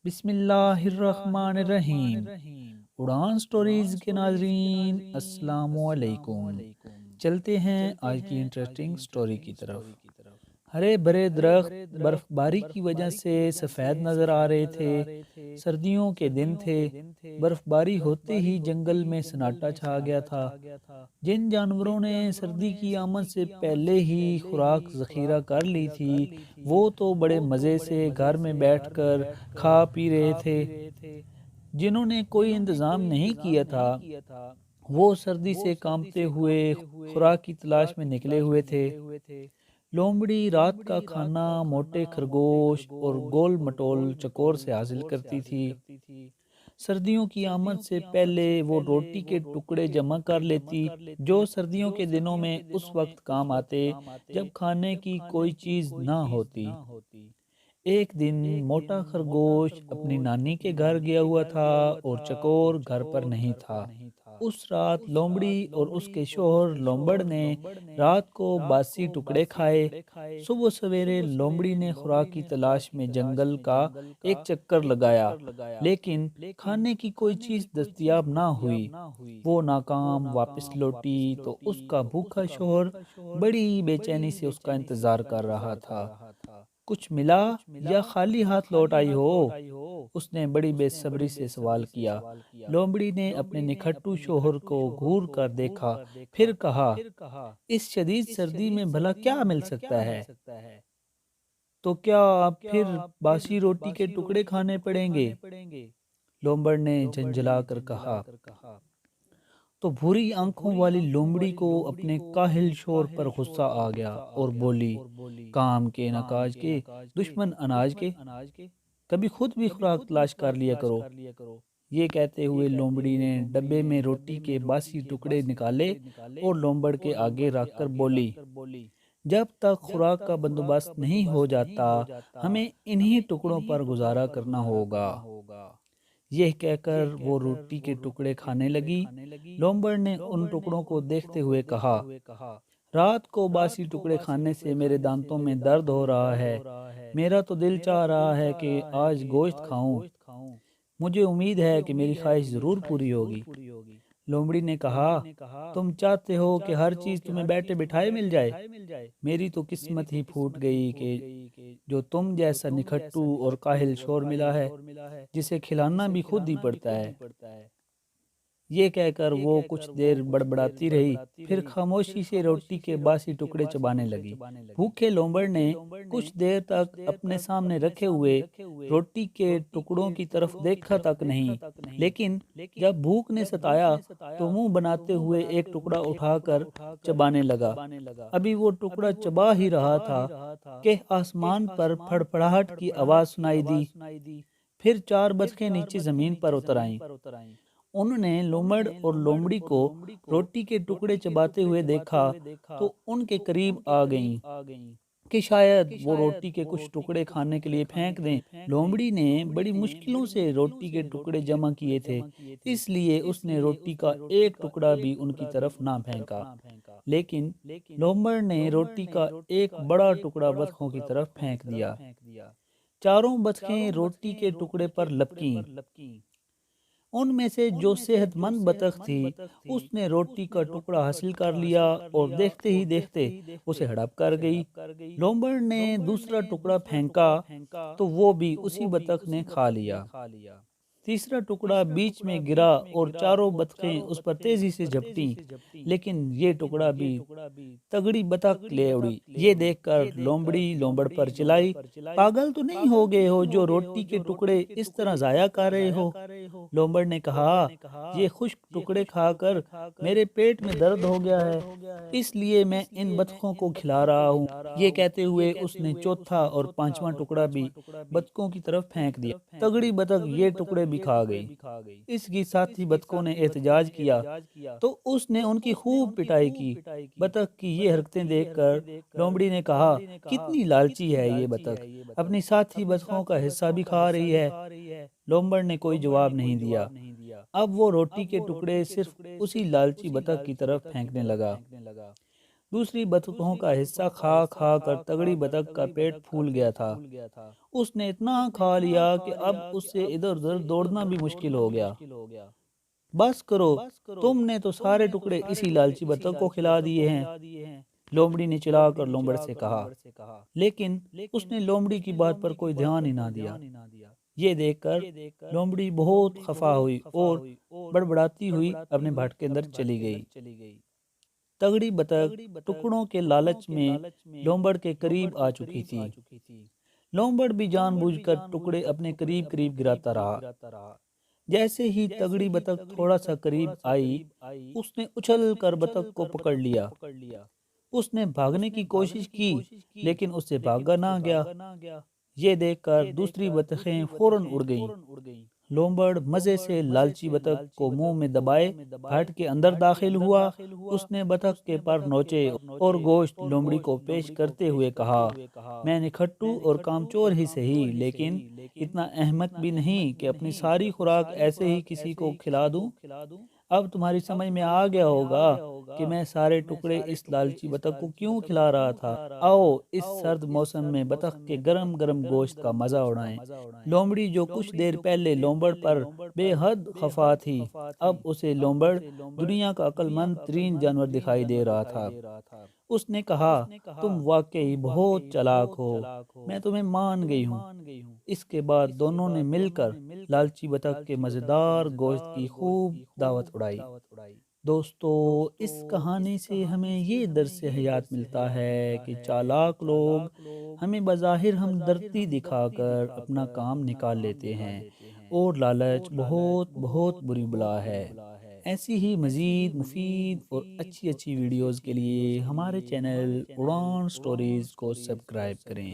بسم اللہ الرحمن الرحیم۔ اڑان سٹوریز کے ناظرین السلام علیکم۔ چلتے ہیں آج کی انٹرسٹنگ سٹوری کی طرف۔ ہرے بھرے درخت برف باری کی وجہ سے سفید نظر آ رہے تھے۔ سردیوں کے دن تھے۔ برف باری ہوتے ہی جنگل میں سناٹا چھا گیا تھا۔ جن جانوروں نے سردی کی آمد سے پہلے ہی خوراک ذخیرہ کر لی تھی، وہ تو بڑے مزے سے گھر میں بیٹھ کر کھا پی رہے تھے۔ جنہوں نے کوئی انتظام نہیں کیا تھا، وہ سردی سے کانپتے ہوئے خوراک کی تلاش میں نکلے ہوئے تھے۔ لومڑی رات کا کھانا موٹے خرگوش اور گول مٹول چکور سے حاصل کرتی تھی۔ سردیوں کی آمد سے پہلے وہ روٹی کے ٹکڑے جمع کر لیتی، جو سردیوں کے دنوں میں اس وقت کام آتے جب کھانے کی کوئی چیز نہ ہوتی۔ ایک دن موٹا خرگوش اپنی نانی کے گھر گیا ہوا تھا اور چکور گھر پر نہیں تھا۔ اس رات لومڑی اور اس کے شوہر لومبڑ نے رات کو باسی ٹکڑے کھائے۔ صبح سویرے لومڑی نے خوراک کی تلاش میں جنگل کا ایک چکر لگایا، لیکن کھانے کی کوئی چیز دستیاب نہ ہوئی۔ وہ ناکام واپس لوٹی تو اس کا بھوکا شوہر بڑی بے چینی سے اس کا انتظار کر رہا تھا۔ کچھ ملا یا خالی ہاتھ لوٹ آئی ہو؟ اس نے بڑی بے صبری سے سوال کیا۔ لومڑی نے اپنے نکھٹو شوہر کو گھور کر دیکھا، پھر کہا، اس شدید سردی میں بھلا کیا مل سکتا ہے؟ تو کیا آپ پھر باسی روٹی کے ٹکڑے کھانے پڑیں گے؟ لومبڑ نے جھنجھلا کر کہا۔ تو بھوری آنکھوں والی لومڑی کو اپنے کاہل شور پر غصہ آ گیا اور بولی، کام کے نہ کاج کے، دشمن اناج کے، کبھی خود بھی خوراک تلاش کر لیا کرو۔ یہ کہتے ہوئے لومڑی نے ڈبے میں روٹی کے باسی ٹکڑے نکالے اور لومبڑ کے آگے رکھ کر بولی، جب تک خوراک کا بندوبست نہیں ہو جاتا، ہمیں انہی ٹکڑوں پر گزارا کرنا ہوگا۔ یہ کہہ کر وہ روٹی کے ٹکڑے کھانے لگی۔ لومبڑ نے ان ٹکڑوں کو دیکھتے ہوئے کہا، رات کو باسی ٹکڑے کھانے سے میرے دانتوں میں درد ہو رہا ہے۔ میرا تو دل چاہ رہا ہے کہ آج گوشت کھاؤں۔ مجھے امید ہے کہ میری خواہش ضرور پوری ہوگی۔ لومڑی نے کہا، تم چاہتے ہو کہ ہر چیز تمہیں بیٹھے بٹھائے مل جائے؟ میری تو قسمت ہی پھوٹ گئی کہ جو تم جیسا نکھٹو اور کاہل شور ملا ہے، جسے کھلانا بھی خود ہی پڑتا ہے۔ یہ کہہ کر وہ کچھ دیر بڑبڑاتی رہی، پھر خاموشی سے روٹی کے باسی ٹکڑے چبانے لگی۔ بھوکے لومبڑ نے کچھ دیر تک اپنے سامنے رکھے ہوئے روٹی کے ٹکڑوں کی طرف دیکھا تک نہیں، لیکن جب بھوک نے ستایا تو منہ بناتے ہوئے ایک ٹکڑا اٹھا کر چبانے لگا۔ ابھی وہ ٹکڑا چبا ہی رہا تھا کہ آسمان پر پھڑپڑاہٹ کی آواز سنائی دی۔ پھر چار بطخیں نیچے زمین پر اتر آئیں۔ انہوں نے لومڑ اور لومڑی کو روٹی کے ٹکڑے چباتے ہوئے دیکھا تو ان کے قریب آ گئیں کہ شاید وہ روٹی کے کچھ ٹکڑے کھانے کے لیے پھینک دیں۔ لومڑی نے بڑی مشکلوں سے روٹی کے ٹکڑے جمع کیے تھے، اس لیے اس نے روٹی کا ایک ٹکڑا بھی ان کی طرف نہ پھینکا، لیکن لومڑ نے روٹی کا ایک بڑا ٹکڑا بطخوں کی طرف پھینک دیا۔ چاروں بطخیں روٹی کے ٹکڑے پر لپکیں۔ ان میں سے جو صحت مند بطخ تھی، اس نے روٹی کا ٹکڑا حاصل کر لیا اور دیکھتے ہی دیکھتے اسے ہڑپ کر گئی۔ لومبڑ نے دوسرا ٹکڑا پھینکا تو وہ بھی اسی بطخ نے کھا لیا۔ تیسرا ٹکڑا بیچ میں گرا اور چاروں بطخیں اس پر تیزی سے جھپٹیں، لیکن یہ ٹکڑا بھی تگڑی بطخ لے اڑی۔ یہ دیکھ کر لومڑی لومبڑ پر چلائی، پاگل تو نہیں ہو گئے ہو جو روٹی کے ٹکڑے اس طرح ضائع کر رہے ہو؟ لومبڑ نے کہا، یہ خشک ٹکڑے کھا کر میرے پیٹ میں درد ہو گیا ہے، اس لیے میں ان بطخوں کو کھلا رہا ہوں۔ یہ کہتے ہوئے اس نے چوتھا اور پانچواں ٹکڑا بھی بطخوں کی طرف پھینک دیا۔ تگڑی بطخ یہ ٹکڑے بھی کھا گئی۔ اس کی ساتھی بطخوں نے احتجاج کیا تو اس نے ان کی خوب پٹائی کی۔ بطخ کی یہ حرکتیں دیکھ کر لومڑی نے کہا، کتنی لالچی ہے یہ بطخ، اپنی ساتھی بطخوں کا حصہ بھی کھا رہی ہے۔ لومبڑ نے کوئی جواب نہیں دیا۔ اب وہ روٹی کے ٹکڑے صرف اسی لالچی بطخ کی طرف پھینکنے لگا۔ دوسری بطخوں کا حصہ کھا کھا کر تگڑی بطخ کا پیٹ پھول گیا تھا۔ اس نے اتنا کھا لیا کہ اب اس سے ادھر ادھر دوڑنا بھی مشکل ہو گیا۔ بس کرو، تم نے تو سارے ٹکڑے اسی لالچی بطخ کو کھلا دیے ہیں، لومڑی نے چلا کر لومڑ سے کہا۔ لیکن اس نے لومڑی کی بات پر کوئی دھیان ہی نہ دیا۔ یہ دیکھ کر لومڑی بہت خفا ہوئی اور بڑبڑاتی ہوئی اپنے بھٹ کے اندر چلی گئی۔ تگڑی بطخ ٹکڑوں کے لالچ میں لومبڑ کے قریب آ چکی تھی۔ لومبڑ بھی جان بوجھ کر ٹکڑے اپنے قریب قریب گراتا رہا۔ جیسے ہی تگڑی بطخ تھوڑا سا قریب آئی، اس نے اچھل کر بطخ کو پکڑ لیا۔ اس نے بھاگنے کی کوشش کی لیکن اس سے بھاگا نہ گیا۔ یہ دیکھ کر دوسری بطخیں فوراً اڑ گئیں۔ لومبڑ مزے سے لالچی بطخ کو منہ میں دبائے بھٹ کے اندر داخل ہوا۔ اس نے بطخ کے پر نوچے اور گوشت لومڑی کو پیش کرتے ہوئے کہا، میں نکھٹو اور کامچور ہی سہی، لیکن اتنا احمق بھی نہیں کہ اپنی ساری خوراک ایسے ہی کسی کو کھلا دوں۔ اب تمہاری سمجھ میں آ گیا ہوگا کہ میں سارے ٹکڑے اس لالچی بطخ کو کیوں کھلا رہا تھا۔ آؤ اس سرد موسم میں بطخ کے گرم گرم گوشت کا مزہ اڑائیں۔ لومڑی جو کچھ دیر پہلے لومبڑ پر بے حد خفا تھی، اب اسے لومبڑ دنیا کا عقل مند ترین جانور دکھائی دے رہا تھا۔ اس نے کہا، تم واقعی بہت چالاک ہو، میں تمہیں مان گئی ہوں۔ اس کے بعد دونوں نے مل کر لالچی بطخ کے مزیدار گوشت کی خوب دعوت اڑائی۔ دوستو، اس کہانی سے ہمیں یہ درس حیات ملتا ہے کہ چالاک لوگ ہمیں بظاہر ہمدردی دکھا کر اپنا کام نکال لیتے ہیں، اور لالچ بہت بہت بری بلا ہے۔ ایسی ہی مزید مفید اور اچھی ویڈیوز کے لیے ہمارے چینل اڑان سٹوریز کو سبسکرائب کریں۔